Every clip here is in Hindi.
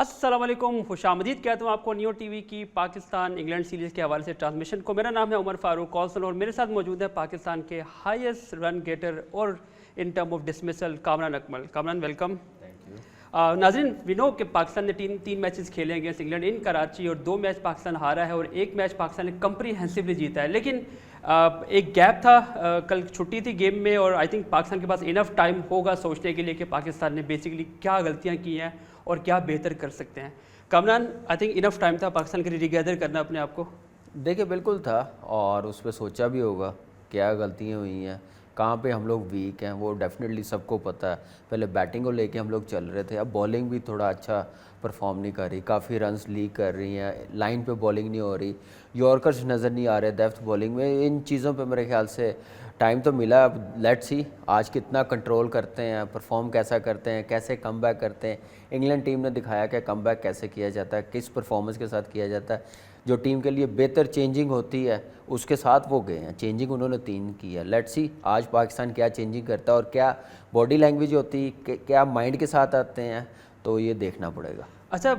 अस्सलाम वालेकुम, खुशामदीद कहता हूँ आपको न्यू टीवी की पाकिस्तान इंग्लैंड सीरीज़ के हवाले से ट्रांसमिशन को। मेरा नाम है उमर फारूक कौसल और मेरे साथ मौजूद है पाकिस्तान के हाईएस्ट रन गेटर और in term of dismissal Kamran Akmal. Kamran, welcome. नाज़रीन, वी नो कि पाकिस्तान ने तीन मैचेस खेले हैं अगेंस्ट इंग्लैंड इन कराची और 2 मैच पाकिस्तान हारा है और 1 मैच पाकिस्तान ने कंप्रीहेंसिवली जीता है। लेकिन एक गैप था, कल छुट्टी थी गेम में और आई थिंक पाकिस्तान के पास इनफ टाइम होगा सोचने के लिए कि पाकिस्तान ने बेसिकली क्या गलतियाँ की हैं और क्या बेहतर कर सकते हैं। Kamran, I think enough time था पाकिस्तान के लिए रिगैदर करना अपने आप को। देखिए बिल्कुल था और उस पर सोचा भी होगा क्या गलतियाँ हुई हैं, कहाँ पे हम लोग वीक हैं, वो डेफिनेटली सबको पता है। पहले बैटिंग को लेके हम लोग चल रहे थे, अब बॉलिंग भी थोड़ा अच्छा परफॉर्म नहीं कर रही, काफ़ी रन्स लीक कर रही हैं, लाइन पे बॉलिंग नहीं हो रही, यॉर्कर्स नज़र नहीं आ रहे डेप्थ बॉलिंग में। इन चीज़ों पे मेरे ख्याल से टाइम तो मिला। अब लेट्स सी आज कितना कंट्रोल करते हैं, परफॉर्म कैसा करते हैं, कैसे कमबैक करते हैं। इंग्लैंड टीम ने दिखाया कि कमबैक कैसे किया जाता है, किस परफॉर्मेंस के साथ किया जाता है। जो टीम के लिए बेहतर चेंजिंग होती है उसके साथ वो गए हैं। चेंजिंग उन्होंने 3 की है। लेट्स सी आज पाकिस्तान क्या चेंजिंग करता है और क्या बॉडी लैंग्वेज होती है, क्या माइंड के साथ आते हैं, तो ये देखना पड़ेगा। अच्छा,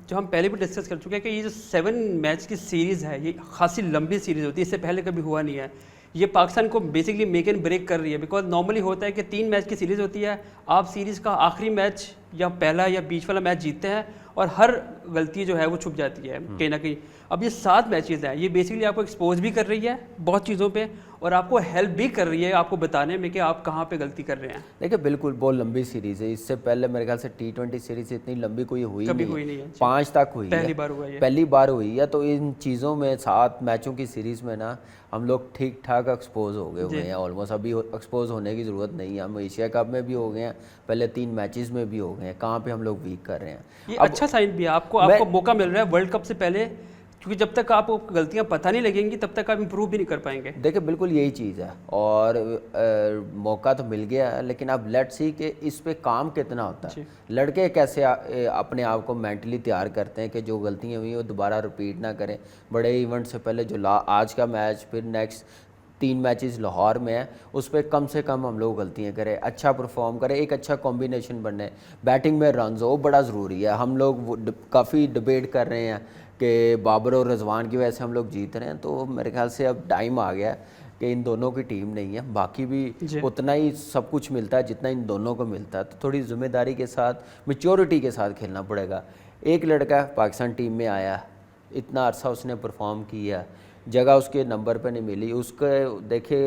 जो हम पहले भी डिस्कस कर चुके हैं कि ये जो 7 मैच की सीरीज़ है ये खासी लंबी सीरीज़ होती है, इससे पहले कभी हुआ नहीं है। ये पाकिस्तान को बेसिकली मेक एंड ब्रेक कर रही है, बिकॉज नॉर्मली होता है कि 3 मैच की सीरीज़ होती है, आप सीरीज़ का आखिरी मैच या पहला या बीच वाला मैच जीतते हैं और हर गलती जो है वो छुप जाती है कहीं ना कहीं। अब ये 7 मैचेस हैं, ये बेसिकली आपको एक्सपोज भी कर रही है बहुत चीज़ों पे और आपको हेल्प भी कर रही है आपको बताने में कि आप कहाँ पे गलती कर रहे हैं। देखिए बिल्कुल बहुत लंबी सीरीज़ है। इससे पहले मेरे ख्याल से T20 सीरीज़ इतनी लंबी कोई कभी हुई नहीं है। 5 तक हुई पहली है, बार हुआ है, पहली बार हुई है। तो इन चीज़ों में 7 मैचों की सीरीज़ में ना हम लोग ठीक ठाक एक्सपोज हो गए हुए हैं ऑलमोस्ट। अभी एक्सपोज होने की ज़रूरत नहीं है, हम एशिया कप में भी हो गए हैं, पहले 3 मैचेस में भी हो गए हैं। कहाँ पे हम लोग वीक कर रहे हैं। ये अच्छा साइन भी है, आपको मौका मिल रहा है वर्ल्ड कप से पहले, क्योंकि जब तक आपको गलतियां पता नहीं लगेंगी तब तक आप इंप्रूव भी नहीं कर पाएंगे। देखिए बिल्कुल यही चीज़ है और मौका तो मिल गया है, लेकिन अब लेट्स सी कि इस पे काम कितना होता है। लड़के कैसे अपने आप को मेंटली तैयार करते हैं कि जो गलतियां हुई वो दोबारा रिपीट ना करें। बड़े इवेंट से पहले जो आज का मैच, फिर नेक्स्ट 3 मैचेस लाहौर में है, उस पर कम से कम हम लोग गलतियाँ करें, अच्छा परफॉर्म करें, एक अच्छा कॉम्बिनेशन बने, बैटिंग में रन्स हो, बड़ा ज़रूरी है। हम लोग काफ़ी डिबेट कर रहे हैं कि बाबर और रिजवान की वजह से हम लोग जीत रहे हैं, तो मेरे ख्याल से अब टाइम आ गया कि इन दोनों की टीम नहीं है, बाकी भी उतना ही सब कुछ मिलता है जितना इन दोनों को मिलता है। तो थोड़ी जिम्मेदारी के साथ, मैच्योरिटी के साथ खेलना पड़ेगा। एक लड़का पाकिस्तान टीम में आया, इतना अरसा उसने परफॉर्म किया, जगह उसके नंबर पे नहीं मिली, उसके देखे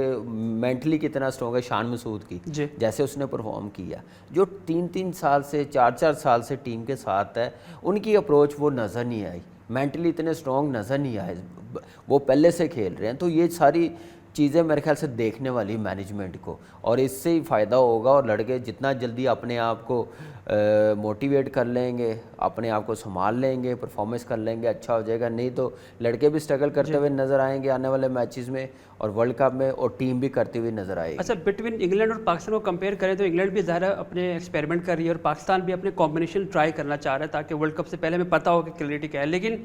मेंटली कितना स्ट्रॉन्ग है शान मसूद की, जैसे उसने परफॉर्म किया। जो 3-3 साल से 4-4 साल से टीम के साथ है, उनकी अप्रोच वो नज़र नहीं आई, मेंटली इतने स्ट्रॉन्ग नज़र नहीं आए, वो पहले से खेल रहे हैं। तो ये सारी चीज़ें मेरे ख्याल से देखने वाली मैनेजमेंट को, और इससे ही फ़ायदा होगा और लड़के जितना जल्दी अपने आप को मोटिवेट कर लेंगे, अपने आप को संभाल लेंगे, परफॉर्मेंस कर लेंगे, अच्छा हो जाएगा। नहीं तो लड़के भी स्ट्रगल करते हुए नज़र आएंगे आने वाले मैचेस में और वर्ल्ड कप में, और टीम भी करती हुई नज़र आएगी। अच्छा, बिटवीन इंग्लैंड और पाकिस्तान को कंपेयर करें तो इंग्लैंड भी ज़्यादा अपने एक्सपेरिमेंट कर रही है और पाकिस्तान भी अपने कॉम्बिनेशन ट्राई करना चाह रहा है ताकि वर्ल्ड कप से पहले हमें पता हो कि क्लैरिटी क्या है। लेकिन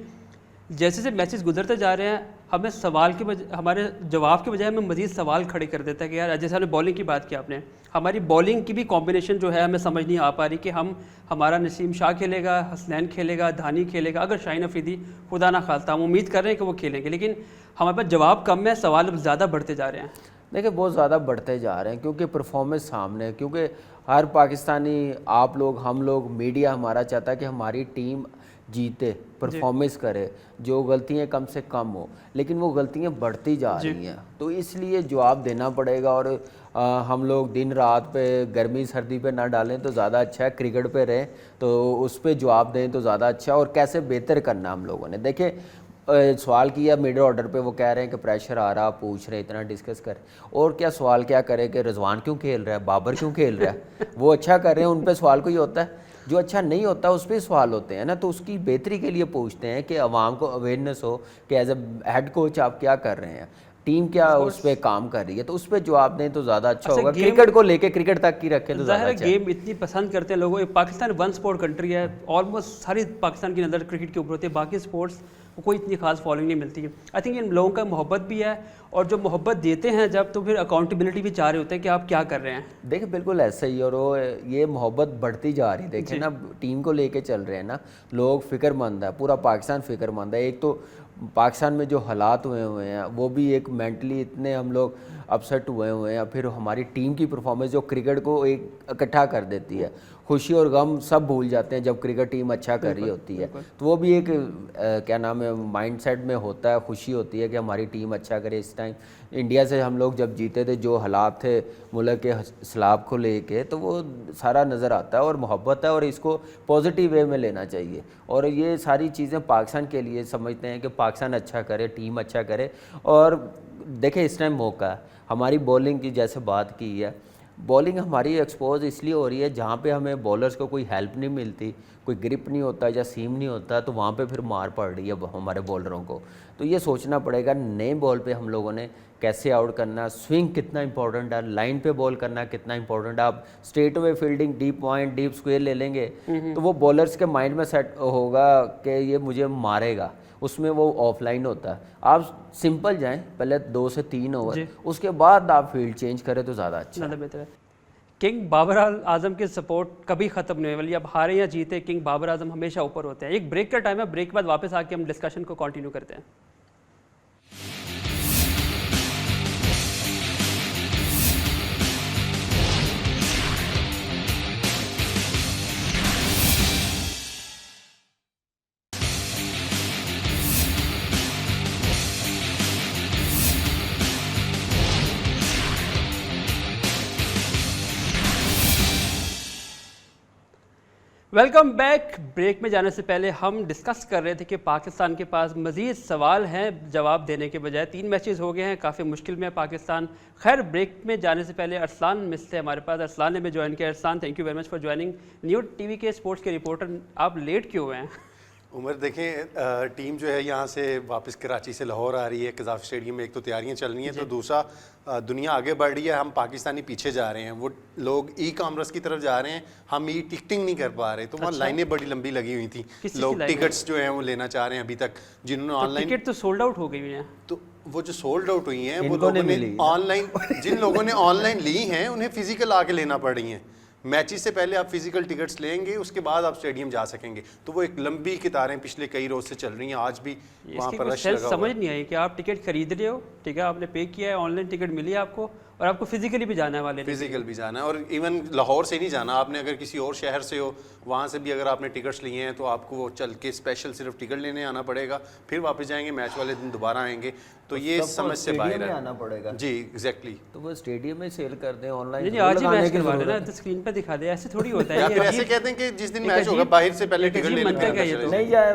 जैसे जैसे मैचेस गुजरते जा रहे हैं, हमें सवाल के हमारे जवाब के बजाय हमें मज़ीद सवाल खड़े कर देता है कि यार, जैसे हमने बॉलिंग की बात की, आपने हमारी बॉलिंग की भी कॉम्बिनेशन जो है हमें समझ नहीं आ पा रही कि हमारा नसीम शाह खेलेगा, हसनैन खेलेगा, धानी खेलेगा, अगर शाहीन अफरीदी खुदा ना खास्ता, हम उम्मीद कर रहे हैं कि वो खेलेंगे, लेकिन हमारे पास जवाब कम है, सवाल अब ज़्यादा बढ़ते जा रहे हैं। देखिए बहुत ज़्यादा बढ़ते जा रहे हैं क्योंकि परफॉर्मेंस सामने है, क्योंकि हर पाकिस्तानी, आप लोग, हम लोग, मीडिया हमारा चाहता है कि हमारी टीम जीते, परफॉर्मेंस करे, जो गलतियां कम से कम हो, लेकिन वो गलतियां बढ़ती जा रही हैं। तो इसलिए जवाब देना पड़ेगा और हम लोग दिन रात पे, गर्मी सर्दी पे ना डालें तो ज़्यादा अच्छा है, क्रिकेट पे रहें तो उस पर जवाब दें तो ज़्यादा अच्छा है। और कैसे बेहतर करना हम लोगों ने, देखिए सवाल किया मिडिल ऑर्डर पे, वो कह रहे हैं कि प्रेशर आ रहा, पूछ रहे, इतना डिस्कस कर, और क्या सवाल क्या करें कि रिजवान क्यों खेल रहा है, बाबर क्यों खेल रहा है, वो अच्छा कर रहे हैं, उन पे सवाल कोई होता है, जो अच्छा नहीं होता उस पर सवाल होते हैं ना। तो उसकी बेहतरी के लिए पूछते हैं कि अवाम को अवेयरनेस हो कि एज ए हेड कोच आप क्या कर रहे हैं, टीम क्या उस पर काम कर रही है, तो उस पर जवाब दें तो ज़्यादा अच्छा होगा। गेम- क्रिकेट को लेके क्रिकेट तक की रखें तो ज़्यादा ज़ाहिर है अच्छा है। गेम इतनी पसंद करते हैं लोगों, पाकिस्तान वन स्पोर्ट कंट्री है, ऑलमोस्ट सारी पाकिस्तान की नज़र क्रिकेट के ऊपर होती है, बाकी स्पोर्ट्स को कोई इतनी खास फॉलोइंग नहीं मिलती है। आई थिंक इन लोगों का मोहब्बत भी है, और जो मोहब्बत देते हैं जब, तो फिर अकाउंटेबिलिटी भी चाह रहे होते हैं कि आप क्या कर रहे हैं। देखिए बिल्कुल ऐसा ही, और वो ये मोहब्बत बढ़ती जा रही है। देखिए ना, टीम को लेके चल रहे हैं ना लोग, फिक्रमंद है, पूरा पाकिस्तान फिक्रमंद है। एक तो पाकिस्तान में जो हालात हुए हैं वो भी एक मेंटली इतने हम लोग अपसेट हुए हैं, फिर हमारी टीम की परफॉर्मेंस जो क्रिकेट को एक इकट्ठा कर देती है, खुशी और गम सब भूल जाते हैं जब क्रिकेट टीम अच्छा कर रही होती है। तो वो भी एक क्या नाम है माइंडसेट में होता है, खुशी होती है कि हमारी टीम अच्छा करे। इस टाइम इंडिया से हम लोग जब जीते थे, जो हालात थे मुल्क के इस्लाह को लेके, तो वो सारा नज़र आता है और मोहब्बत है, और इसको पॉजिटिव वे में लेना चाहिए। और ये सारी चीज़ें पाकिस्तान के लिए समझते हैं कि पाकिस्तान अच्छा करे, टीम अच्छा करे। और देखें इस टाइम मौका है, हमारी बॉलिंग की जैसे बात की है, बॉलिंग हमारी एक्सपोज इसलिए हो रही है जहाँ पे हमें बॉलर्स को कोई हेल्प नहीं मिलती, कोई ग्रिप नहीं होता या सीम नहीं होता, तो वहाँ पे फिर मार पड़ रही है हमारे बॉलरों को। तो ये सोचना पड़ेगा नए बॉल पे हम लोगों ने कैसे आउट करना, स्विंग कितना इंपॉर्टेंट है, लाइन पे बॉल करना कितना इंपॉर्टेंट है। आप straight way fielding, deep point, deep square ले लेंगे तो वो बॉलर्स के माइंड में सेट होगा कि ये मुझे मारेगा, उसमें वो ऑफलाइन होता है। आप सिंपल जाएं, पहले 2 से 3 ओवर, उसके बाद आप फील्ड चेंज करें तो ज़्यादा अच्छा, ज़्यादा बेहतर है। किंग बाबर आजम की सपोर्ट कभी ख़त्म नहीं होने वाली, अब हारे या जीते किंग बाबर आजम हमेशा ऊपर होते हैं। एक ब्रेक का टाइम है, ब्रेक के बाद वापस आके हम डिस्कशन को कंटिन्यू करते हैं। Welcome back. ब्रेक में जाने से पहले हम डिस्कस कर रहे थे कि पाकिस्तान के पास मज़ीद सवाल हैं जवाब देने के बजाय। 3 मैचेस हो गए हैं, काफ़ी मुश्किल में है पाकिस्तान। खैर ब्रेक में जाने से पहले अरसलान मिस थे हमारे पास, अरसलान ने भी ज्वाइन किया। Arsalan, thank you very much for joining. New TV के स्पोर्ट्स के रिपोर्टर, आप लेट क्यों हुए हैं? उमर देखें, टीम जो है यहाँ से वापस कराची से लाहौर आ रही है, कज़ाफ स्टेडियम में। एक तो तैयारियाँ चल रही हैं, तो दूसरा दुनिया आगे बढ़ रही है, हम पाकिस्तानी पीछे जा रहे हैं। वो लोग ई कॉमर्स की तरफ जा रहे हैं, हम ई टिकटिंग नहीं कर पा रहे। तो वहाँ लाइनें बड़ी लंबी लगी हुई थी, लोग टिकट्स जो हैं वो लेना चाह रहे हैं अभी तक, जिन्होंने ऑनलाइन। टिकट तो सोल्ड आउट हो गई हुई हैं। तो वो जो सोल्ड आउट हुई हैं वो लोगों ने ऑनलाइन, जिन लोगों ने ऑनलाइन ली हैं उन्हें फिजिकल आके लेना पड़ रही हैं। मैचेस से पहले आप फिजिकल टिकट्स लेंगे, उसके बाद आप स्टेडियम जा सकेंगे। तो वो एक लंबी कतारें पिछले कई रोज से चल रही हैं, आज भी वहाँ पर रश लगा हुआ है। समझ नहीं आई कि आप टिकट खरीद रहे हो, ठीक है, आपने पे किया है, ऑनलाइन टिकट मिली है आपको, और आपको फिजिकली भी जाना है वाले, फिजिकल भी जाना है। और इवन लाहौर से नहीं जाना आपने, अगर किसी और शहर से हो, वहाँ से भी अगर आपने टिकट्स लिए हैं तो आपको वो चल के स्पेशल सिर्फ टिकट लेने आना पड़ेगा, फिर वापस जाएंगे, मैच वाले दिन दोबारा आएंगे। तो ये समझ से बाहर है, आना पड़ेगा जी एग्जैक्टली। तो वो स्टेडियम में सेल कर दें, ऑनलाइन नहीं, आज ही मैच करवा लेना, तो स्क्रीन पे दिखा दे, ऐसे थोड़ी होता है। या फिर ऐसे कहते हैं कि जिस दिन मैच होगा बाहर से पहले टिकट लेने नहीं, या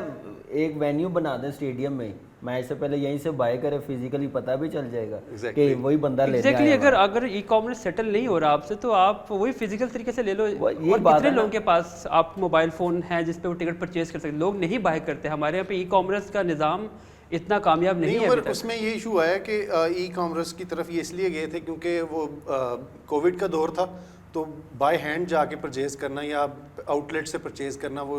एक वेन्यू बना दें स्टेडियम में, मैच से पहले यहीं से बाय करे, फिजिकली पता भी चल जाएगा कि वही बंदा ले एग्जैक्टली। अगर ई कॉमर्स सेटल नहीं हो रहा आपसे, तो आप वही फिजिकल तरीके से ले लो। और कितने लोगों के पास आप मोबाइल फ़ोन है जिस पे वो टिकट परचेज कर सकते, लोग नहीं बाय करते। हमारे यहाँ पे ई कॉमर्स का निज़ाम इतना कामयाब नहीं है। उसमें ये इशू आया कि ई कॉमर्स की तरफ ये इसलिए गए थे क्योंकि वो कोविड का दौर था, तो बाय हैंड जाके परचेज करना या आउटलेट से परचेज करना वो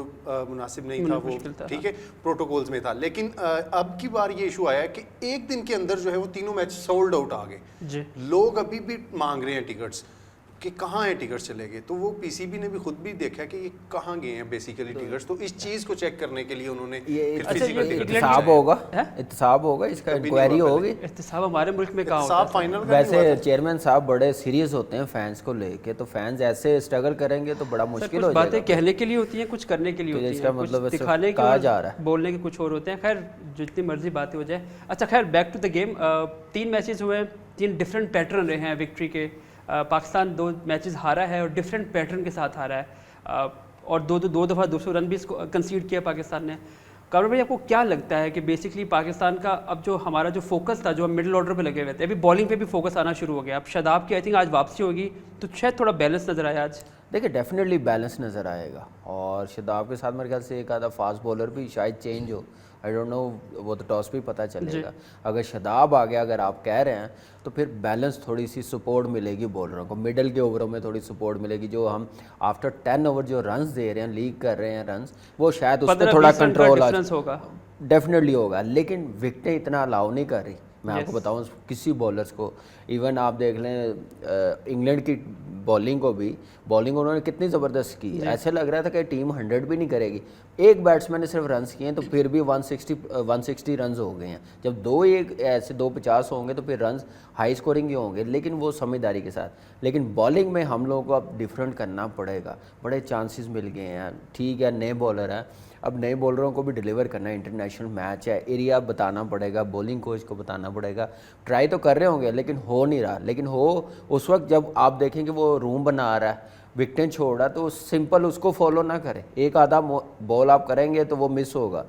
मुनासिब नहीं था, वो ठीक है प्रोटोकॉल्स में था। लेकिन अब की बार ये इशू आया कि एक दिन के अंदर जो है वो तीनों मैच सोल्ड आउट आ गए। लोग अभी भी मांग रहे हैं टिकट्स कि कहाँ हैं टिकट्स चले गए। तो वो पीसीबी ने भी खुद भी देखा कि ये कहाँ गए हैं बेसिकली टिकट्स। तो इस चीज़ को चेक करने के लिए उन्होंने एहतसाब होगा, इसका इंक्वायरी होगी। एहतसाब हमारे मुल्क में कहाँ होता है? फाइनल वैसे चेयरमैन साहब बड़े सीरियस होते हैं फैंस को लेके, तो फैंस ऐसे स्ट्रगल करेंगे तो बड़ा मुश्किल हो जाएगा। बातें कहने के लिए होती हैं, कुछ करने के लिए होती हैं, मतलब दिखाने के कहा जा रहा है, बोलने के कुछ और होते हैं। खैर जितनी मर्जी बातें हो जाए। अच्छा खैर back to the game. 3 matches हुए, 3 डिफरेंट पैटर्न रहे हैं विक्ट्री के। पाकिस्तान 2 मैचेस हारा है और डिफरेंट पैटर्न के साथ हारा है, और दो दफ़ा 200 रन भी कंसीड किया पाकिस्तान ने। कामरान भाई, आपको क्या लगता है कि बेसिकली पाकिस्तान का अब जो हमारा जो फोकस था, जो हम मिडिल ऑर्डर पे लगे हुए थे, अभी बॉलिंग पे भी फोकस आना शुरू हो गया। अब शादाब की आई थिंक आज वापसी होगी, तो शायद थोड़ा बैलेंस नज़र आया आज। देखिए डेफिनेटली बैलेंस नज़र आएगा, और शादाब के साथ मेरे ख्याल से एक आधा फास्ट बॉलर भी शायद चेंज हो, आई डोंट नो, वो तो टॉस भी पता चलेगा। अगर शादाब आ गया, अगर आप कह रहे हैं, तो फिर बैलेंस थोड़ी सी सपोर्ट मिलेगी बॉलरों को, मिडल के ओवरों में थोड़ी सपोर्ट मिलेगी। जो हम आफ्टर 10 ओवर जो रन्स दे रहे हैं, लीग कर रहे हैं रन्स, वो शायद उस पर थोड़ा कंट्रोल होगा, डेफिनेटली होगा। लेकिन विकेटें इतना अलाउ नहीं कर रही, मैं आपको बताऊं किसी बॉलर्स को। इवन आप देख लें इंग्लैंड की बॉलिंग को भी, बॉलिंग उन्होंने कितनी ज़बरदस्त की, ऐसे लग रहा था कि टीम 100 भी नहीं करेगी। एक बैट्समैन ने सिर्फ रन्स किए हैं, तो फिर भी 160 रन्स हो गए हैं। जब दो एक ऐसे 250 होंगे तो फिर रन्स हाई स्कोरिंग ही होंगे, लेकिन वो समझदारी के साथ। लेकिन बॉलिंग में हम लोगों को अब डिफरेंट करना पड़ेगा, बड़े चांसेस मिल गए हैं। ठीक है, नए बॉलर हैं, अब नए बॉलरों को भी डिलीवर करना है, इंटरनेशनल मैच है, एरिया बताना पड़ेगा, बॉलिंग कोच को बताना पड़ेगा। ट्राई तो कर रहे होंगे लेकिन हो नहीं रहा। लेकिन हो उस वक्त जब आप देखेंगे वो रूम बना रहा है, विकेटें छोड़ रहा है, तो सिंपल उसको फॉलो ना करें। एक आधा बॉल आप करेंगे तो वो मिस होगा।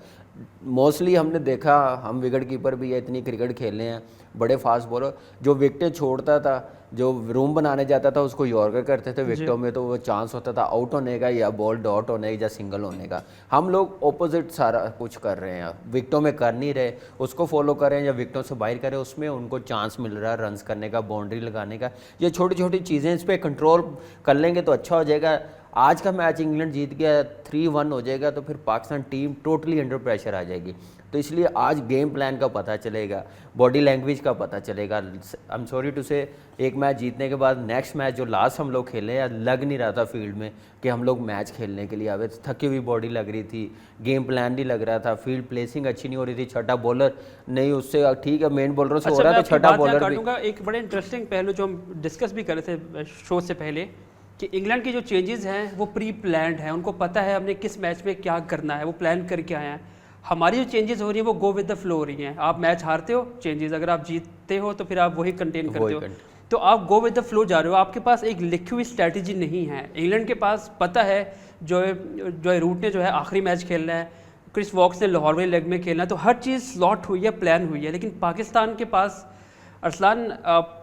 मोस्टली हमने देखा, हम विकेट कीपर भी है, इतनी क्रिकेट खेले हैं, बड़े फास्ट बॉलर जो विकेटें छोड़ता था, जो रूम बनाने जाता था, उसको यॉर्कर करते थे विकेटों में, तो वो चांस होता था आउट होने का या बॉल डॉट होने का या सिंगल होने का। हम लोग ऑपोजिट सारा कुछ कर रहे हैं, विकेटों में कर नहीं रहे, उसको फॉलो करें या विकेटों से बाहर करें, उसमें उनको चांस मिल रहा है रन्स करने का, बाउंड्री लगाने का। ये छोटी छोटी चीज़ें, इस पर कंट्रोल कर लेंगे तो अच्छा हो जाएगा। आज का मैच इंग्लैंड जीत गया, 3-1 हो जाएगा, तो फिर Pakistan team totally under pressure आ जाएगी। तो इसलिए आज गेम प्लान का पता चलेगा, बॉडी लैंग्वेज का पता चलेगा। आई एम सॉरी टू से, एक मैच जीतने के बाद नेक्स्ट मैच जो लास्ट हम लोग खेले, लग नहीं रहा था फील्ड में कि हम लोग मैच खेलने के लिए आए। थकी हुई बॉडी लग रही थी, गेम प्लान नहीं लग रहा था, फील्ड प्लेसिंग अच्छी नहीं हो रही थी, छठा बॉलर नहीं, उससे ठीक है मेन बॉलरों से हो रहा है, तो छठा बॉलर भी। एक बड़े इंटरेस्टिंग पहलू जो हम डिस्कस भी कर रहे थे शो से पहले, कि इंग्लैंड की जो चेंजेस हैं वो प्री प्लान्ड हैं, उनको पता है हमने किस मैच में क्या करना है, वो प्लान करके आए हैं। हमारी जो चेंजेस हो रही हैं वो गो विद द फ्लो हो रही हैं। आप मैच हारते हो, चेंजेस, अगर आप जीतते हो तो फिर आप वही कंटेन करते हो, तो आप गो विद द फ्लो जा रहे हो। आपके पास एक लिखी हुई स्ट्रैटेजी नहीं है। इंग्लैंड के पास पता है जो रूट ने जो है आखिरी मैच खेलना है, क्रिस वॉक्स ने लाहौर वाले लेग में खेलना है, तो हर चीज़ स्लॉट हुई है, प्लान हुई है। लेकिन पाकिस्तान के पास, अरसलान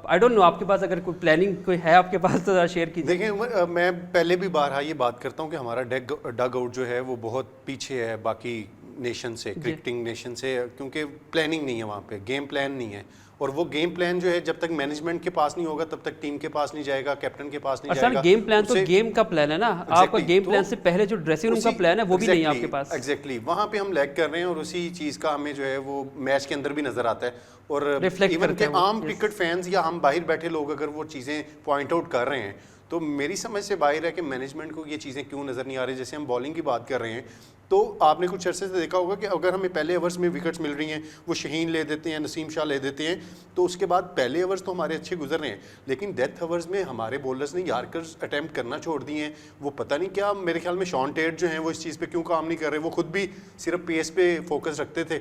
आई डोंट नो आपके पास अगर कोई प्लानिंग कोई है आपके पास तो शेयर कीजिए। देखिए, मैं पहले भी बारहा ये बात करता हूँ कि हमारा डग आउट जो है वो बहुत पीछे है बाकी नेशन से, क्रिकेटिंग नेशन से, क्योंकि प्लानिंग नहीं है वहाँ पे, गेम प्लान नहीं है। और वो गेम प्लान जो है जब तक मैनेजमेंट के पास नहीं होगा तब तक टीम के पास नहीं जाएगा, कैप्टन के पास नहीं जाएगा। गेम प्लान तो गेम का प्लान है ना, आपका गेम प्लान से पहले जो ड्रेसिंग रूम का प्लान है वो भी नहीं है आपके पास। एग्जैक्टली, वहाँ पे हम लैग कर रहे हैं और उसी चीज़ का हमें जो है वो मैच के अंदर भी नजर आता है। और इवन के आम क्रिकेट फैंस या हम बाहर बैठे लोग अगर वो चीज़ें पॉइंट आउट कर रहे हैं, तो मेरी समझ से बाहर है कि मैनेजमेंट को ये चीज़ें क्यों नज़र नहीं आ रही। जैसे हम बॉलिंग की बात कर रहे हैं, तो आपने कुछ अरसे से देखा होगा कि अगर हमें पहले ओवर्स में विकेट्स मिल रही हैं, वो शहीन ले देते हैं, नसीम शाह ले देते हैं, तो उसके बाद पहले ओवर्स तो हमारे अच्छे गुजर रहे हैं, लेकिन डेथ ओवर्स में हमारे बॉलर्स ने यॉर्कर्स अटैम्प्ट करना छोड़ दिए हैं। वो पता नहीं क्या, मेरे ख्याल में शॉन टेट जो हैं वो इस चीज़ पे क्यों काम नहीं कर रहे, वो खुद भी सिर्फ पेस पे फोकस रखते थे,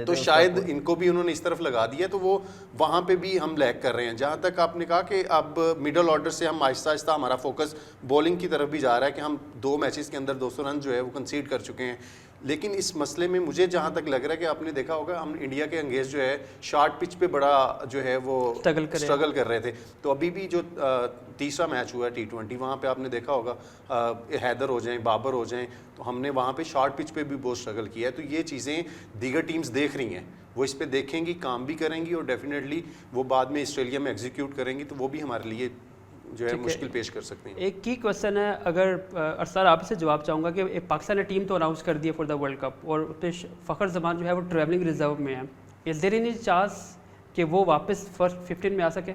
तो शायद इनको भी उन्होंने इस तरफ लगा दिया, तो वो वहाँ पे भी हम लैग कर रहे हैं। जहाँ तक आपने कहा कि अब मिडल ऑर्डर से हम आहिस्ता आहिस्ता हमारा फोकस बॉलिंग की तरफ भी जा रहा है कि हम 2 मैचेस के अंदर 200 रन जो है वो कंसीड कर चुके हैं। लेकिन इस मसले में मुझे जहाँ तक लग रहा है कि आपने देखा होगा, हम इंडिया के अंगेज जो है शॉर्ट पिच पे बड़ा जो है वो स्ट्रगल कर रहे थे। तो अभी भी जो तीसरा मैच हुआ है T20, वहाँ पे आपने देखा होगा हैदर हो जाएं, बाबर हो जाएं, तो हमने वहाँ पे शॉर्ट पिच पे भी बहुत स्ट्रगल किया है। तो ये चीज़ें दीगर टीम्स देख रही हैं, वो इस पे देखेंगी, काम भी करेंगी और डेफिनेटली वो बाद में ऑस्ट्रेलिया में एग्जीक्यूट करेंगी, तो वो भी हमारे लिए जो है मुश्किल पेश कर सकते हैं। एक की क्वेश्चन है, अगर अरसलान आप से जवाब चाहूँगा कि पाकिस्तान ने टीम तो अनाउंस कर दी है फॉर द वर्ल्ड कप, और फ़खर जमान जो है वो ट्रैवलिंग रिजर्व में है, इज देयर एनी चांस कि वो वापस फर्स्ट 15 में आ सके?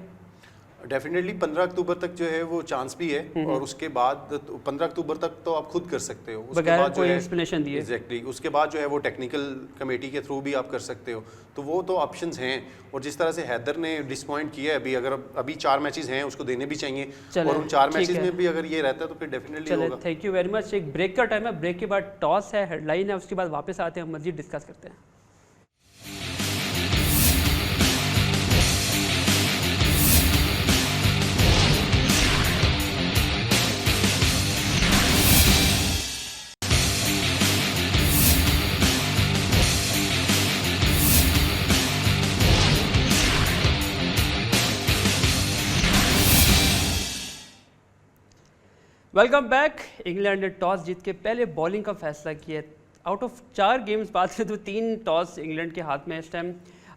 डेफिनेटली 15 अक्टूबर तक जो है वो चांस भी है, और उसके बाद 15 अक्टूबर तक तो आप खुद कर सकते हो, उसके बाद जो है एक्सप्लेनेशन दिए, एग्जैक्टली, उसके बाद जो है वो टेक्निकल कमेटी के थ्रू भी आप कर सकते हो, तो वो तो ऑप्शंस हैं। और जिस तरह से हैदर ने डिसपॉइंट किया है, अभी 4 मैचेस हैं, उसको देने भी चाहिए, और उन 4 मैचेस में भी अगर ये रहता है तो फिर डेफिनेटली होगा। Thank you very much. एक ब्रेक का टाइम है, ब्रेक के बाद टॉस है, हेडलाइन है, उसके बाद वापस आते हैं, मजीद डिस्कस करते हैं। Welcome back. इंग्लैंड ने टॉस जीत के पहले बॉलिंग का फैसला किया, आउट ऑफ 4 गेम्स बात करें तो 3 टॉस इंग्लैंड के हाथ में इस टाइम।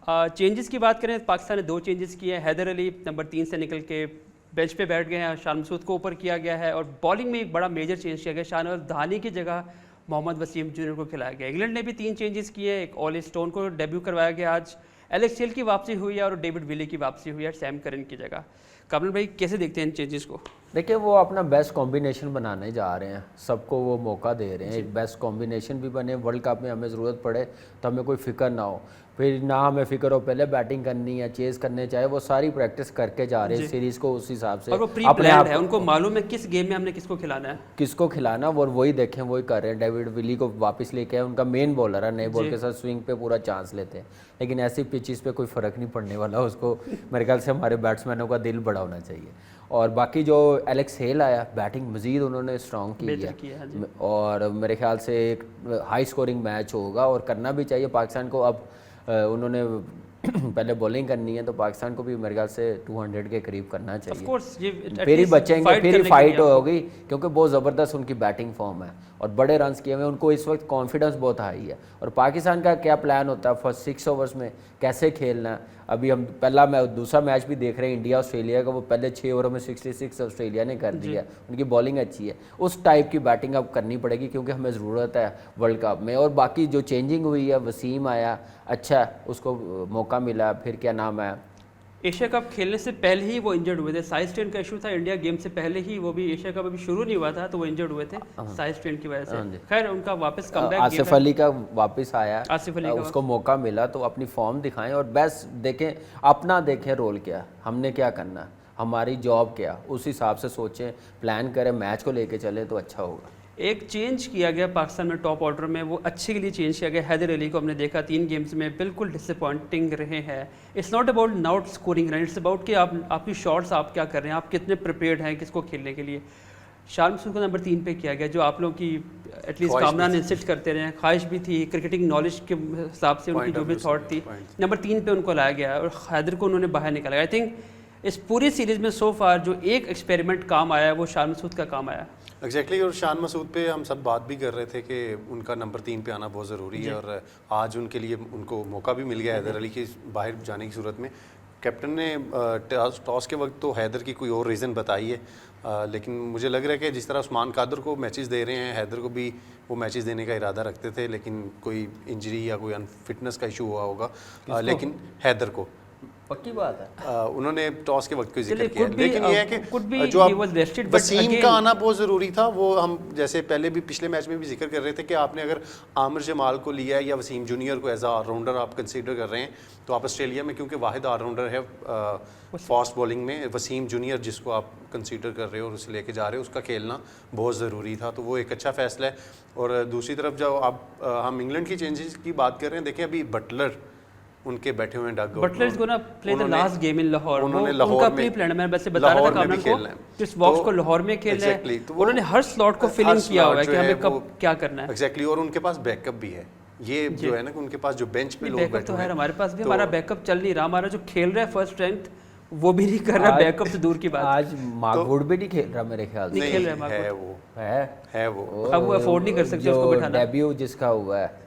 चेंजेस की बात करें तो पाकिस्तान ने 2 चेंजेस किए हैं। हैदर अली नंबर 3 से निकल के बेंच पे बैठ गए हैं, शान मसूद को ऊपर किया गया है, और बॉलिंग में एक बड़ा मेजर चेंज किया गया, शाहनवाज धानी की जगह मोहम्मद वसीम जूनियर को खिलाया गया। इंग्लैंड ने भी 3 चेंजेस किए, एक ऑली स्टोन को डेब्यू करवाया गया आज, एलेक्स हेल की वापसी हुई है और डेविड विली की वापसी हुई है सैम करन की जगह। कमल भाई कैसे देखते हैं इन चेंजेस को? देखिए वो अपना बेस्ट कॉम्बिनेशन बनाने जा रहे हैं, सबको वो मौका दे रहे हैं, एक बेस्ट कॉम्बिनेशन भी बने, वर्ल्ड कप में हमें ज़रूरत पड़े तो हमें कोई फिक्र ना हो, फिर ना हमें फिक्र हो पहले बैटिंग करनी है चेज़ करने, चाहे वो सारी प्रैक्टिस करके जा रहे हैं सीरीज़ को उस हिसाब से। और वो प्री प्लान्ड है, उनको मालूम है किस गेम में हमने किसको खिलाना है, किसको खिलाना, और वही देखें वही कर रहे हैं। डेविड विली को वापस लेके आए, उनका मेन बॉलर है, नए बॉल के साथ स्विंग पे पूरा चांस लेते हैं, लेकिन ऐसी पिचेस पे कोई फ़र्क नहीं पड़ने वाला उसको। मेरे ख्याल से हमारे बैट्समैनों का दिल बड़ा होना चाहिए। और बाकी जो एलेक्स हेल आया, बैटिंग मज़ीद उन्होंने स्ट्रॉन्ग की है, और मेरे ख्याल से एक हाई स्कोरिंग मैच होगा और करना भी चाहिए पाकिस्तान को। अब उन्होंने पहले बॉलिंग करनी है तो पाकिस्तान को भी मेरे ख्याल से 200 के करीब करना चाहिए, फिर ही बचेंगे, फिर ही फाइट होगी, क्योंकि बहुत ज़बरदस्त उनकी बैटिंग फॉर्म है और बड़े रन्स किए हुए, उनको इस वक्त कॉन्फिडेंस बहुत हाई है। और पाकिस्तान का क्या प्लान होता है फर्स्ट 6 ओवर्स में कैसे खेलना है। अभी हम दूसरा मैच भी देख रहे हैं इंडिया ऑस्ट्रेलिया का, वो पहले 6 ओवरों में 66 ऑस्ट्रेलिया ने कर दिया, उनकी बॉलिंग अच्छी है, उस टाइप की बैटिंग अब करनी पड़ेगी क्योंकि हमें ज़रूरत है वर्ल्ड कप में। और बाकी जो चेंजिंग हुई है, वसीम आया, अच्छा उसको मौका मिला, फिर क्या नाम है, एशिया कप खेलने से पहले ही वो इंजर्ड हुए थे, साइज स्ट्रेन का इशू था इंडिया गेम से पहले ही, वो भी एशिया कप अभी शुरू नहीं हुआ था तो वो इंजर्ड हुए थे साइज स्ट्रेन की वजह से। खैर उनका वापस कमबैक, आसिफ अली का वापस आया, आसिफ अली उसको मौका मिला तो अपनी फॉर्म दिखाएं और बेस्ट देखें, अपना देखें रोल क्या, हमने क्या करना, हमारी जॉब क्या, उस हिसाब से सोचें, प्लान करें, मैच को लेके चलें तो अच्छा होगा। एक चेंज किया गया पाकिस्तान में टॉप ऑर्डर में, वो अच्छे के लिए चेंज किया गया। हैदर अली को हमने देखा 3 गेम्स में बिल्कुल डिसअपॉइंटिंग रहे हैं। It's not about not scoring run, it's about कि आपकी शॉट्स आप क्या कर रहे हैं, आप कितने प्रिपेयर्ड हैं किसको खेलने के लिए। शान मसूद को नंबर 3 पे किया गया, जो आप लोगों की एटलीस्ट कामरान इंसिस्ट करते रहे, ख्वाहिश भी थी, क्रिकेटिंग नॉलेज के हिसाब से उनकी जो भी थॉट थी, नंबर 3 पे उनको लाया गया और हैदर को उन्होंने बाहर निकाला। आई थिंक इस पूरी सीरीज़ में सो फार जो एक एक्सपेरिमेंट काम आया है वो शान मसूद का काम आया। एग्जैक्टली और शान मसूद पे हम सब बात भी कर रहे थे कि उनका नंबर 3 पे आना बहुत ज़रूरी है, और आज उनके लिए उनको मौका भी मिल गया हैदर अली के बाहर जाने की सूरत में। कैप्टन ने टॉस के वक्त तो हैदर की कोई और रीज़न बताई है, लेकिन मुझे लग रहा है कि जिस तरह उस्मान कादर को मैचेस दे रहे हैं, हैदर को भी वो मैचेस देने का इरादा रखते थे, लेकिन कोई इंजरी या कोई अनफिटनेस का इशू हुआ होगा, लेकिन हैदर को पक्की बात है उन्होंने टॉस के वक्त कोई जिक्र किया, लेकिन ये है कि जो वसीम का आना बहुत ज़रूरी था। वो हम जैसे पहले भी पिछले मैच में भी जिक्र कर रहे थे कि आपने अगर आमिर जमाल को लिया है या वसीम जूनियर को एज ऑलराउंडर आप कंसीडर कर रहे हैं, तो आप ऑस्ट्रेलिया में क्योंकि वाहिद ऑलराउंडर है फास्ट बॉलिंग में, वसीम जूनियर जिसको आप कंसीडर कर रहे हो और उसे लेके जा रहे हो, उसका खेलना बहुत ज़रूरी था, तो वो एक अच्छा फैसला है। और दूसरी तरफ जब आप हम इंग्लैंड की चेंजेस की बात कर रहे हैं, देखें अभी बटलर उनके बैठे हुए हैं dugout, Butler is gonna play the last game in Lahore, उन्होंने लाहौर उनका प्री प्लान है, मैं वैसे बता रहा था कामरान को इस बॉक्स को लाहौर में खेलना है, उन्होंने हर स्लॉट को फिल इन किया हुआ है कि हमें कब क्या करना है। एग्जैक्टली, और उनके पास बैकअप भी है, ये जो है ना कि उनके पास जो बेंच पे लोग बैठे तो है, हमारे पास भी हमारा बैकअप चल नहीं रहा, हमारा जो खेल रहा है फर्स्ट स्ट्रेंथ वो भी नहीं कर रहा, बैकअप तो दूर की बात। आज मार्कवुड भी नहीं खेल रहा मेरे ख्याल से, नहीं खेल रहा है, वो अब वो अफोर्ड नहीं कर सकते उसको बिठाना। डेब्यू जिसका हुआ है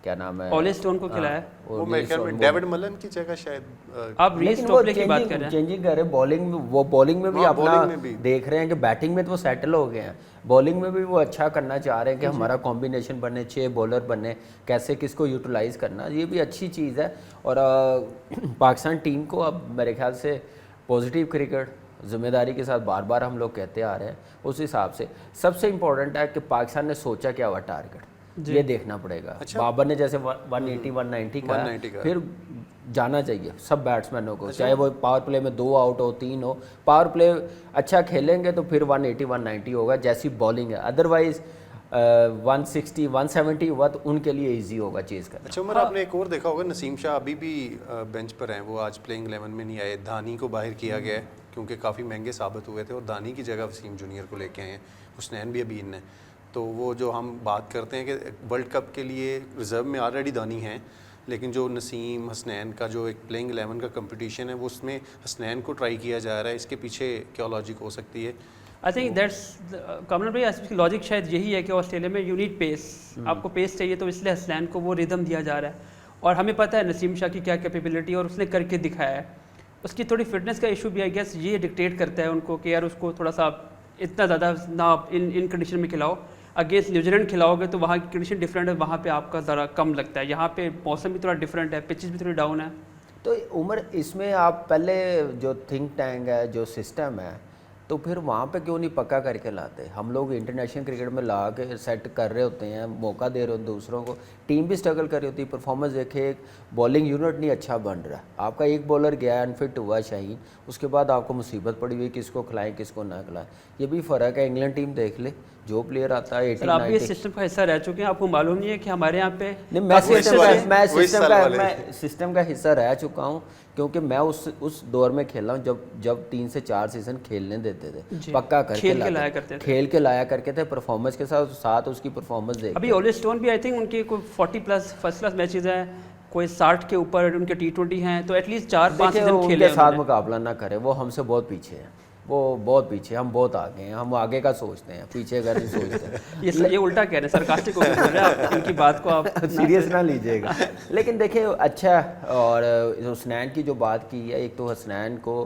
क्या नाम है, ऑली स्टोन को खिलाया, वो मेरे ख्याल में डेविड मलन की जगह शायद। आप रीस टोपले की बात कर रहे हैं, चेंजिंग कर रहे हैं बॉलिंग में, वो बॉलिंग में भी अपना देख रहे हैं कि बैटिंग में तो वो सेटल हो गए हैं, बॉलिंग में भी वो अच्छा करना चाह रहे हैं कि हमारा कॉम्बिनेशन बने, 6 बॉलर बने, कैसे किसको यूटिलाइज करना, ये भी अच्छी चीज़ है। और पाकिस्तान टीम को अब मेरे ख्याल से पॉजिटिव क्रिकेट जिम्मेदारी के साथ बार बार हम लोग कहते आ रहे हैं, उस हिसाब से सबसे इम्पोर्टेंट है कि पाकिस्तान ने सोचा क्या हुआ टारगेट, ये देखना पड़ेगा। अच्छा? बाबर ने जैसे 180 190 का फिर जाना चाहिए सब बैट्समैनों को, चाहे वो पावर प्ले में 2 आउट हो 3 हो, पावर प्ले अच्छा खेलेंगे तो फिर 180 190 होगा जैसी बॉलिंग है, अदरवाइज 160 170 हुआ तो उनके लिए इजी होगा चीज़ करना। अच्छा उमर, आपने एक और देखा होगा, नसीम शाह अभी भी बेंच पर हैं, वो आज प्लेइंग 11 में नहीं आए, धानी को बाहर किया गया है क्योंकि काफ़ी महंगे साबित हुए थे, और धानी की जगह वसीम जूनियर को लेके आए हैं, हुसनैन भी अभी इनने, तो वो जो हम बात करते हैं कि वर्ल्ड कप के लिए रिज़र्व में ऑलरेडी दानी हैं, लेकिन जो नसीम हसनैन का जो एक प्लेइंग 11 का कंपटीशन है वो उसमें हसनैन को ट्राई किया जा रहा है, इसके पीछे क्या लॉजिक हो सकती है? आई थिंक दैट्स कमल भाई, इसकी लॉजिक शायद यही है कि ऑस्ट्रेलिया में यू नीड पेस, आपको पेस चाहिए, तो इसलिए हसनैन को वो रिदम दिया जा रहा है। और हमें पता है नसीम शाह की क्या कैपेबिलिटी और उसने करके दिखाया है। उसकी थोड़ी फिटनेस का इशू भी आई गेस ये डिक्टेट करता है उनको कि यार उसको थोड़ा सा इतना ज़्यादा ना इन कंडीशन में खिलाओ। अगेंस्ट न्यूजीलैंड खिलाओगे तो वहाँ की कंडीशन डिफरेंट है, वहाँ पे आपका ज़रा कम लगता है। यहाँ पे मौसम भी थोड़ा डिफरेंट है, पिचेस भी थोड़ी डाउन है। तो उमर, इसमें आप पहले जो थिंक टैंक है, जो सिस्टम है, तो फिर वहाँ पे क्यों नहीं पक्का करके लाते? हम लोग इंटरनेशनल क्रिकेट में ला के सेट कर रहे होते हैं, मौका दे रहे होते हैं दूसरों को, टीम भी स्ट्रगल कर रही होती है, परफॉर्मेंस देखे, एक बॉलिंग यूनिट नहीं अच्छा बन रहा। आपका एक बॉलर गया, अनफिट हुआ शाहीन, उसके बाद आपको मुसीबत पड़ी हुई किसको खिलाएं किसको ना खिलाएं। ये भी फ़र्क है। इंग्लैंड टीम देख ले, जो प्लेयर आता है 80 आप भी 90 इस सिस्टम का हिस्सा रह चुके हैं, आपको मालूम नहीं है कि हमारे यहाँ पे नहीं, मैं सिस्टम का हिस्सा रह चुका हूँ, क्योंकि मैं उस दौर में खेला हूँ जब 3 से 4 सीजन खेलने देते थे, पक्का करके खेल के लाया करके थे, परफॉर्मेंस के साथ उसकी परफॉर्मेंस देख। अभी ओलिवर स्टोन भी आई थिंक उनके कोई 40+ फर्स्ट क्लास मैचेस हैं, कोई 60 के ऊपर उनके T20 हैं, तो एटलीस्ट 4-5 सीजन खेले। उनके साथ मुकाबला ना करे, वो हमसे बहुत पीछे हैं, वो बहुत पीछे, हम बहुत आगे हैं, हम आगे का सोचते हैं, पीछे का नहीं सोचते। ये उल्टा कह रहे हैं, सरकास्टिक बोल रहे हैं आप, इनकी बात को आप सीरियस ना लीजिएगा। लेकिन देखिए अच्छा, और हसनैन की जो बात की है, एक तो हसनैन को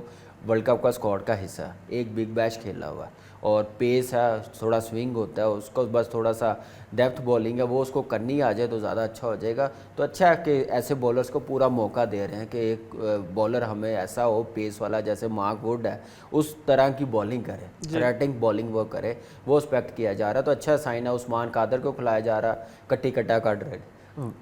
वर्ल्ड कप का स्क्वाड का हिस्सा, एक बिग बैश खेला हुआ है और पेस है, थोड़ा स्विंग होता है उसको, बस थोड़ा सा डेप्थ बॉलिंग है वो उसको करनी आ जाए तो ज़्यादा अच्छा हो जाएगा। तो अच्छा है कि ऐसे बॉलर्स को पूरा मौका दे रहे हैं कि एक बॉलर हमें ऐसा हो पेस वाला, जैसे मार्क वुड है, उस तरह की बॉलिंग करे, थ्रेटिंग बॉलिंग वो करे, वो एक्सपेक्ट किया जा रहा है। तो अच्छा साइन है। उस्मान कादर को खिलाया जा रहा, कट्टी कट्टा कट रहे,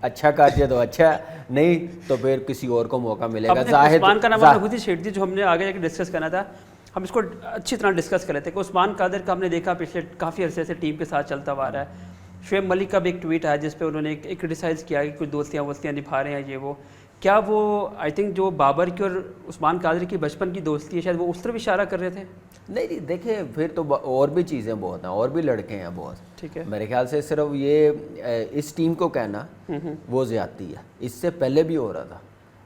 अच्छा काटिए तो अच्छा, नहीं तो फिर किसी और को मौका मिलेगा। जाहिद उस्मान का नाम आपने खुद ही छेड़ दी, जो हमने आगे जाके डिस्कस करना था, हम इसको अच्छी तरह डिस्कस कर लेते हैं कि उस्मान कादर का हमने देखा पिछले काफ़ी अरसे से टीम के साथ चलता हुआ रहा है। शुएब मलिक का भी एक ट्वीट आया जिस पे उन्होंने एक क्रिटिसाइज़ किया कि कुछ दोस्तियाँ निभा रहे हैं ये वो। क्या वो आई थिंक जो बाबर की और उस्मान कादर की बचपन की दोस्ती है, शायद वो उस तरफ इशारा कर रहे थे? नहीं देखिए, फिर तो और भी चीज़ें बहुत हैं, और भी लड़के हैं बहुत। ठीक है, मेरे ख्याल से सिर्फ ये इस टीम को कहना वो ज़्यादती है, इससे पहले भी हो रहा था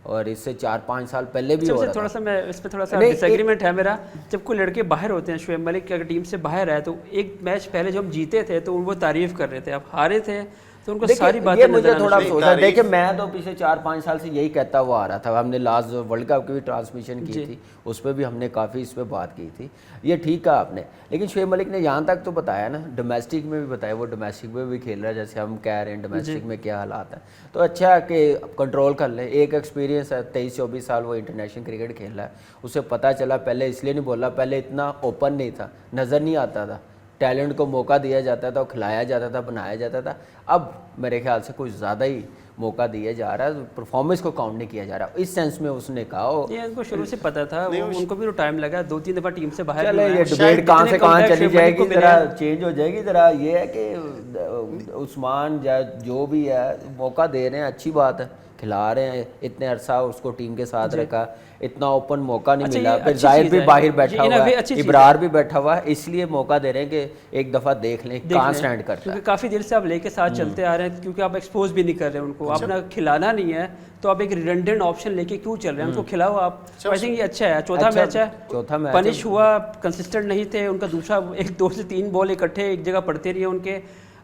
और इससे 4-5 साल पहले भी हो रहा था। थोड़ा सा मैं इस पर थोड़ा सा डिसएग्रीमेंट है मेरा। जब कोई लड़के बाहर होते हैं, शुएब मलिक की अगर टीम से बाहर है, तो एक मैच पहले जब हम जीते थे तो वो तारीफ कर रहे थे, अब हारे थे तो उनको सारी बातें मुझे थोड़ा सोचा। देखिए मैं तो पिछले 4-5 साल से यही कहता हुआ आ रहा था। हमने लास्ट वर्ल्ड कप की भी ट्रांसमिशन की थी, उस पर भी हमने काफ़ी इस पर बात की थी। ये ठीक कहा आपने, लेकिन शुएब मलिक ने यहाँ तक तो बताया ना, डोमेस्टिक में भी बताया, वो डोमेस्टिक में भी खेल रहा है, जैसे हम कह रहे हैं डोमेस्टिक में क्या हालात है। तो अच्छा है कि कंट्रोल कर ले, एक एक्सपीरियंस है, 23-24 साल वो इंटरनेशनल क्रिकेट खेल रहा है, उसे पता चला। पहले इसलिए नहीं बोला, पहले इतना ओपन नहीं था, नज़र नहीं आता था, टैलेंट को मौका दिया जाता था, खिलाया जाता था, बनाया जाता था। अब मेरे ख्याल से कुछ ज़्यादा ही मौका दिया जा रहा है, परफॉर्मेंस को काउंट नहीं किया जा रहा। इस सेंस में उसने कहा ये उनको शुरू से पता था, उनको भी तो टाइम लगा, 2-3 दफा टीम से बाहर। चले ये डिबेट कहाँ से कहाँ चली जाएगी, ज़रा चेंज हो जाएगी। ज़रा ये है कि उस्मान जो भी है मौका दे रहे हैं, अच्छी बात है, खिला रहे हैं, इतने अरसा उसको टीम के साथ रखा, इतना ओपन मौका नहीं मिला। फिर जाहिर भी बाहर बैठा हुआ है, इब्रार भी बैठा हुआ है, इसलिए मौका दे रहे हैं कि एक दफ़ा देख लें कहाँ स्टैंड करता है। क्योंकि काफ़ी देर से आप लेके साथ चलते आ रहे हैं, क्योंकि आप एक्सपोज भी नहीं कर रहे हैं उनको, अपना खिलाना नहीं है, तो आप एक रिडंडेंट ऑप्शन लेके क्यों चल रहे हैं, उनको खिलाओ आप। आई थिंक ये अच्छा है। चौथा मैच पनिश हुआ, कंसिस्टेंट नहीं थे, उनका दूसरा 2 से 3 बॉल इकट्ठे एक जगह पड़ते रहे उनके।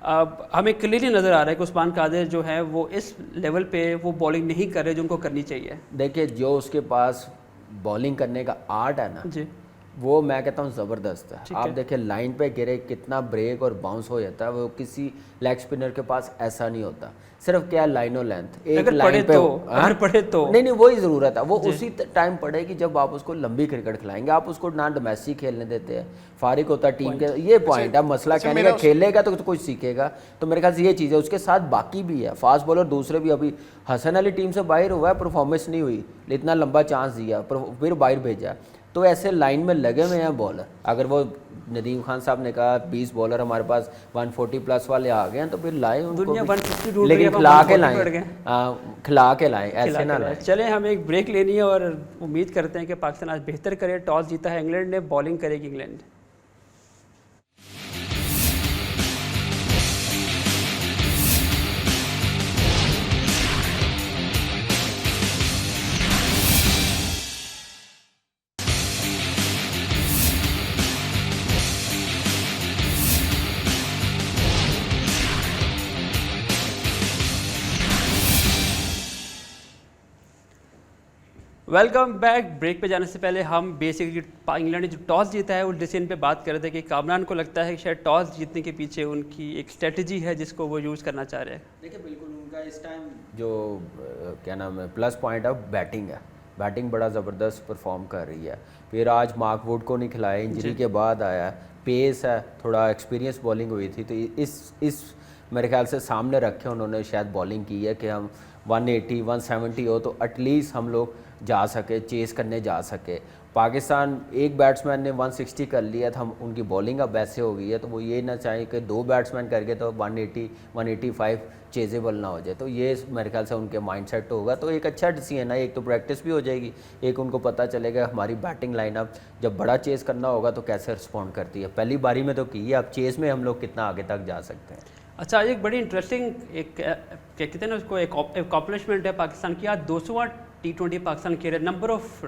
हमें क्लियरली नज़र आ रहा है कि उस्मान कादर जो है वो इस लेवल पे वो बॉलिंग नहीं कर रहे जो उनको करनी चाहिए। देखिए जो उसके पास बॉलिंग करने का आर्ट है ना जी, वो मैं कहता हूँ ज़बरदस्त है। आप देखिए लाइन पे गिरे कितना ब्रेक और बाउंस हो जाता है, वो किसी लेग स्पिनर के पास ऐसा नहीं होता। सिर्फ क्या लाइन और लेंथ, एक लाइन पे अगर पढ़े तो नहीं वही ज़रूरत है, वो उसी टाइम पड़ेगी जब आप उसको लंबी क्रिकेट खिलाएंगे। आप उसको ना डोमेस्टिक खेलने देते हैं, फारिग होता है टीम के, ये पॉइंट है। मसला कहने का खेलेगा तो कुछ सीखेगा, तो मेरे ख्याल से ये चीज़ है। उसके साथ बाकी भी है, फास्ट बॉलर दूसरे भी। अभी हसन अली टीम से बाहर हुआ है, परफॉर्मेंस नहीं हुई, इतना लंबा चांस दिया फिर बाहर भेजा। तो ऐसे लाइन में लगे हुए हैं बॉलर। अगर वो नदीम खान साहब ने कहा 20 बॉलर हमारे पास 140+ वाले आ गए हैं, तो फिर लाए उनको, लेकिन खिला के लाएं, ऐसे ना लाएं। चले हमें एक ब्रेक लेनी है और उम्मीद करते हैं कि पाकिस्तान आज बेहतर करे। टॉस जीता है इंग्लैंड ने, बॉलिंग करेगी इंग्लैंड। Welcome back. ब्रेक पे जाने से पहले हम बेसिकली इंग्लैंड ने जो टॉस जीता है उस डिसीजन पे बात कर रहे थे कि कामरान को लगता है कि शायद टॉस जीतने के पीछे उनकी एक स्ट्रेटजी है जिसको वो यूज़ करना चाह रहे हैं। देखिए बिल्कुल उनका इस टाइम जो क्या नाम है प्लस पॉइंट ऑफ बैटिंग है, बैटिंग बड़ा ज़बरदस्त परफॉर्म कर रही है। फिर आज मार्क वुड को नहीं खिलाया, इंजरी के बाद आया, पेस है, थोड़ा एक्सपीरियंस बॉलिंग हुई थी, तो इस मेरे ख्याल से सामने रखे उन्होंने शायद बॉलिंग की है कि हम 180 170 हो तो एटलीस्ट हम लोग जा सके, चेस करने जा सके। पाकिस्तान एक बैट्समैन ने 160 कर लिया था, हम उनकी बॉलिंग अब वैसे हो गई है तो वो ये ना चाहें कि दो बैट्समैन करके तो 180 185 चेजेबल ना हो जाए, तो ये मेरे ख्याल से उनके माइंडसेट होगा। तो एक अच्छा डिसीजन है, एक तो प्रैक्टिस भी हो जाएगी, एक उनको पता चलेगा हमारी बैटिंग लाइनअप जब बड़ा चेस करना होगा तो कैसे रिस्पॉन्ड करती है। पहली बारी में तो की है, अब चेस में हम लोग कितना आगे तक जा सकते हैं। अच्छा, एक बड़ी इंटरेस्टिंग एक क्या कहते हैं ना उसको, एक अकॉम्प्लिशमेंट है पाकिस्तान की। आज 200वां T20 पाकिस्तान खेल रहा है। नंबर ऑफ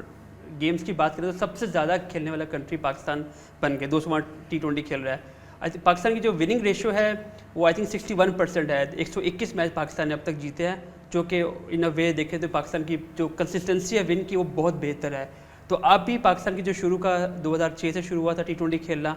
गेम्स की बात करें तो सबसे ज़्यादा खेलने वाला कंट्री पाकिस्तान बन गया, 200वां T20 खेल रहा है। आई थिंक पाकिस्तान की जो विनिंग रेशियो है वो आई थिंक 61% है। 121 मैच पाकिस्तान ने अब तक जीते हैं, जो कि इन अ वे देखें तो पाकिस्तान की जो कंसिस्टेंसी है विन की वो बहुत बेहतर है। तो आप भी पाकिस्तान की जो शुरू का 2006 से शुरू हुआ था T20 खेलना,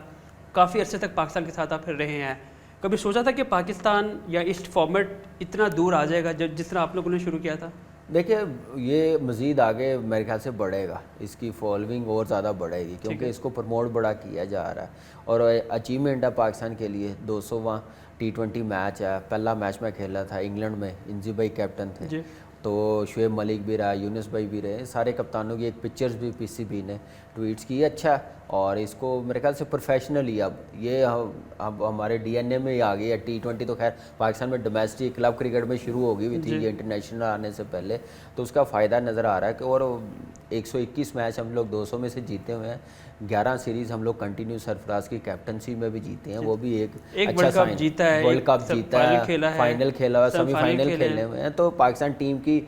काफ़ी अर्से तक पाकिस्तान के साथ आप फिर रहे हैं। कभी सोचा था कि पाकिस्तान या इस फॉर्मेट इतना दूर आ जाएगा जब जिस तरह आप लोगों ने शुरू किया था? देखिए ये मज़ीद आगे मेरे ख्याल से बढ़ेगा, इसकी फॉलोइंग और ज़्यादा बढ़ेगी क्योंकि इसको प्रमोट बड़ा किया जा रहा है और अचीवमेंट है पाकिस्तान के लिए। 200वां T20 मैच है, पहला मैच मैं खेला था इंग्लैंड में, इंजी भाई कैप्टन थे, तो शुएब मलिक भी रहा, यूनुस भाई भी रहे, सारे कप्तानों की एक पिक्चर्स भी पीसीबी ने ट्वीट्स की। अच्छा, और इसको मेरे ख्याल से प्रोफेशनली अब ये अब हमारे डीएनए में ही आ गई है। T20 तो खैर पाकिस्तान में डोमेस्टिक क्लब क्रिकेट में शुरू हो गई हुई थी, ये इंटरनेशनल आने से पहले, तो उसका फ़ायदा नज़र आ रहा है कि और 121 मैच हम लोग 200 में से जीते हुए हैं, 11 सीरीज़ हम लोग कंटिन्यू सरफराज की कैप्टनसी में भी जीते हैं, वो भी एक अच्छा साइन। जीता है, वर्ल्ड कप जीता है, फाइनल खेला हुआ, सेमीफाइनल खेले हुए हैं, तो पाकिस्तान टीम की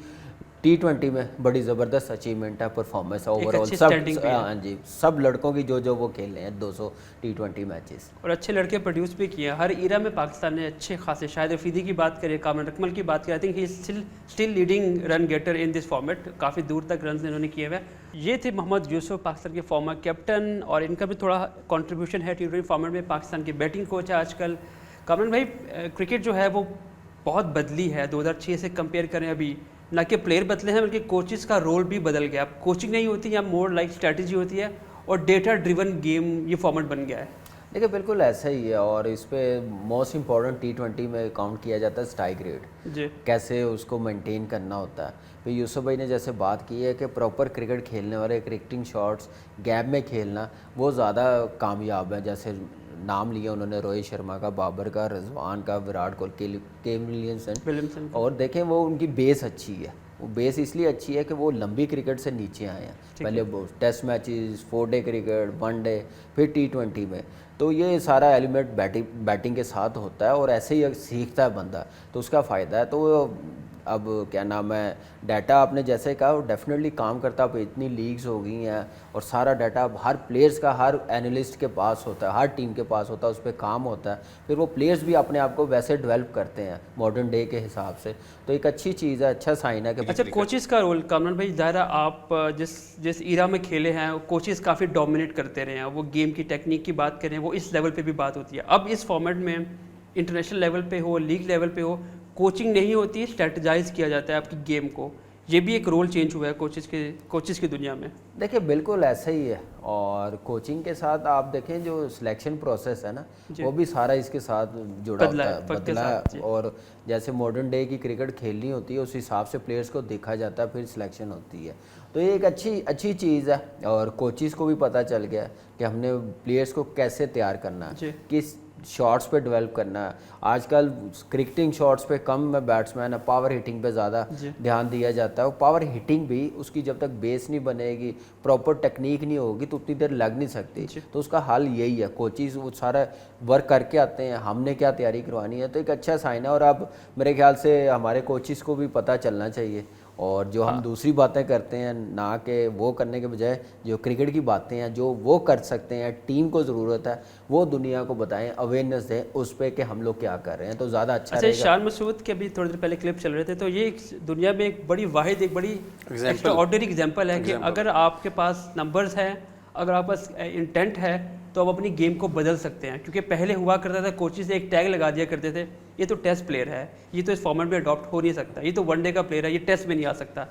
T20 में बड़ी ज़बरदस्त अचीवमेंट है, परफॉर्मेंस है ओवरऑल। सब हाँ जी, सब लड़कों की जो वो खेले हैं 200 T20 मैचेस, और अच्छे लड़के प्रोड्यूस भी किए हैं। हर ईरा में पाकिस्तान ने अच्छे खासे, शाहिद अफरीदी की बात करें, कामरान अकमल की बात करें, I think he still leading run getter in this format. काफ़ी दूर तक रन इन्होंने किए हुए। ये थे मोहम्मद यूसुफ, पाकिस्तान के फॉर्मर कैप्टन, और इनका भी थोड़ा कॉन्ट्रीब्यूशन है T20 फॉर्मेट में। पाकिस्तान के बैटिंग कोच है आजकल। कामरान भाई, क्रिकेट जो है वो बहुत बदली है 2006 से कंपेयर करें अभी, ना कि प्लेयर बदले हैं बल्कि कोचेस का रोल भी बदल गया। अब कोचिंग नहीं होती है, मोर लाइक स्ट्रैटेजी होती है और डेटा ड्रिवन गेम ये फॉर्मेट बन गया है। देखिए बिल्कुल ऐसा ही है, और इस पे मोस्ट इम्पॉर्टेंट T20 में काउंट किया जाता है स्ट्राइक रेट, कैसे उसको मेंटेन करना होता है। फिर यूसुफ भाई ने जैसे बात की है कि प्रॉपर क्रिकेट खेलने वाले क्रिकेटिंग शॉट्स गैप में खेलना वो ज़्यादा कामयाब है। जैसे नाम लिया उन्होंने रोहित शर्मा का, बाबर का, रिजवान का, विराट कोहली, केन विलियमसन, और देखें वो उनकी बेस अच्छी है। वो बेस इसलिए अच्छी है कि वो लंबी क्रिकेट से नीचे आए हैं, पहले वो test matches, 4 day cricket, 1 day, फिर T20 में, तो ये सारा एलिमेंट बैटिंग के साथ होता है और ऐसे ही सीखता है बंदा, तो उसका फ़ायदा है। तो अब क्या नाम है, डाटा आपने जैसे कहा वो डेफिनेटली काम करता है। अब इतनी लीग्स हो गई हैं और सारा डाटा अब हर प्लेयर्स का हर एनालिस्ट के पास होता है, हर टीम के पास होता है, उस पर काम होता है। फिर वो प्लेयर्स भी अपने आप को वैसे डेवलप करते हैं मॉडर्न डे के हिसाब से, तो एक अच्छी चीज़ है, अच्छा साइन है कि। अच्छा, कोचेस का रोल, कामरान भाई, ज़ाहिर आप जिस ईरा में खेले हैं कोचेस काफ़ी डोमिनेट करते रहे हैं। वो गेम की टेक्निक की बात करें, वो इस लेवल पे भी बात होती है। अब इस फॉर्मेट में इंटरनेशनल लेवल पे हो, लीग लेवल पे हो, कोचिंग नहीं होती, स्ट्रेटजाइज किया जाता है आपकी गेम को। ये भी एक रोल चेंज हुआ है कोचेस की दुनिया में। देखिए बिल्कुल ऐसा ही है, और कोचिंग के साथ आप देखें जो सिलेक्शन प्रोसेस है ना, वो भी सारा इसके साथ जुड़ा होता है, बदला है। और जैसे मॉडर्न डे की क्रिकेट खेलनी होती है उस हिसाब से प्लेयर्स को देखा जाता है, फिर सिलेक्शन होती है। तो ये एक अच्छी चीज़ है, और कोचिज़ को भी पता चल गया कि हमने प्लेयर्स को कैसे तैयार करना है, किस शॉट्स पे डेवलप करना है। आजकल क्रिकेटिंग शॉट्स पे कम में बैट्समैन है, पावर हिटिंग पे ज़्यादा ध्यान दिया जाता है। और पावर हिटिंग भी उसकी जब तक बेस नहीं बनेगी, प्रॉपर टेक्निक नहीं होगी, तो उतनी देर लग नहीं सकती। तो उसका हल यही है, कोचिज़ वो सारा वर्क करके आते हैं, हमने क्या तैयारी करवानी है, तो एक अच्छा साइन है। और अब मेरे ख्याल से हमारे कोचिज़ को भी पता चलना चाहिए, और जो हम दूसरी बातें करते हैं ना कि वो करने के बजाय जो क्रिकेट की बातें हैं जो वो कर सकते हैं, टीम को ज़रूरत है वो दुनिया को बताएं, अवेयरनेस दें उस पर कि हम लोग क्या कर रहे हैं, तो ज़्यादा अच्छा रहेगा। शान मसूद के अभी थोड़ी देर पहले क्लिप चल रहे थे, तो ये दुनिया में एक बड़ी वाहिद, एक बड़ी एक्स्ट्राऑर्डिनरी एग्जांपल है कि अगर आपके पास नंबर्स हैं, अगर आपके पास इंटेंट है, तो आप अपनी गेम को बदल सकते हैं। क्योंकि पहले हुआ करता था कोचेस एक टैग लगा दिया करते थे, ये तो टेस्ट प्लेयर है, ये तो इस फॉर्मेट में अडॉप्ट हो नहीं सकता, ये तो वनडे का प्लेयर है, ये टेस्ट में नहीं आ सकता।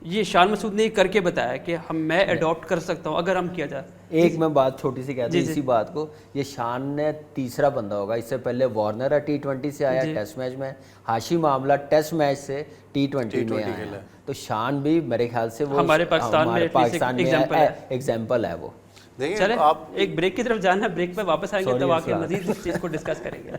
ये शान मसूद ने करके बताया कि मैं अडॉप्ट कर सकता हूँ अगर हम किया जाए। एक मैं बात छोटी सी कहती हूँ इसी बात को, ये शान ने तीसरा बंदा होगा, इससे पहले वार्नर है T20 से आया टेस्ट मैच में, हाशिम आमला टेस्ट मैच से T20 में आया, तो शान भी मेरे ख्याल से वो हमारे पाकिस्तान में एग्जाम्पल है वो। चले आप एक ब्रेक की तरफ जाना है, ब्रेक पे वापस आएंगे तब आके मजीद इस चीज़ को डिस्कस करेंगे।